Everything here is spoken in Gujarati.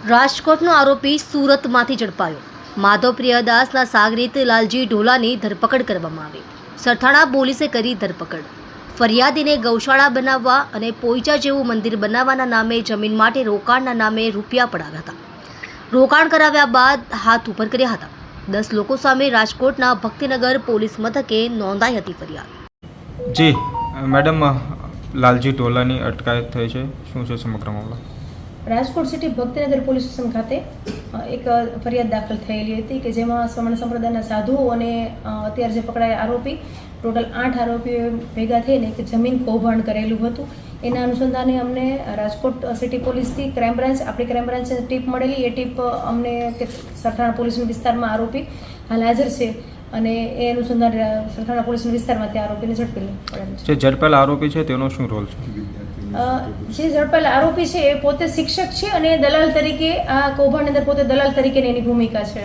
રાજકોટનો આરોપી સુરતમાંથી ઝડપાયો। માધવ પ્રિયદાસના સાગરીત લાલજી ઢોલાની ધરપકડ કરવામાં આવી। સરથાણા પોલીસે કરી ધરપકડ। ફરિયાદીને ગૌશાળા બનાવવા અને પોઈચા જેવું મંદિર બનાવવાના નામે જમીન માટે રોકાણના નામે રૂપિયા પડાવ્યા હતા। રોકાણ કરાવ્યા બાદ હાથ ઉપર કર્યા હતા। 10 લોકો સામે રાજકોટના ભક્તિનગર પોલીસ મથકે નોંધાઈ હતી ફરિયાદ। જી મેડમ, લાલજી ઢોલાની અટકાયત થઈ છે, શું છે સમગ્ર મામલો? Rajkot city Bhaktinagar police station ખાતે એક ફરિયાદ દાખલ થયેલી હતી કે જેમાં સ્વામિનારાયણ સંપ્રદાયના સાધુઓ અને અત્યારે જે પકડાયેલા આરોપી ટોટલ 8 આરોપીઓ ભેગા થઈને એક જમીન કૌભાંડ કરેલું હતું। એના અનુસંધાને અમને રાજકોટ સિટી પોલીસથી ક્રાઇમ બ્રાન્ચ આપણી ક્રાઇમ બ્રાન્ચને ટીપ મળેલી। એ ટીપ અમને કે સરથાણા પોલીસના વિસ્તારમાં આરોપી હાલ હાજર છે અને એ અનુસંધાન સરથાણા પોલીસના વિસ્તારમાં તે આરોપીને ઝડપી પડેલ છે। જે ઝડપાયેલા આરોપી છે તેનો શું રોલ છે? જે ઝડપાયેલા આરોપી છે એ પોતે શિક્ષક છે અને દલાલ તરીકે આ કૌભાંડની અંદર પોતે દલાલ તરીકેની એની ભૂમિકા છે।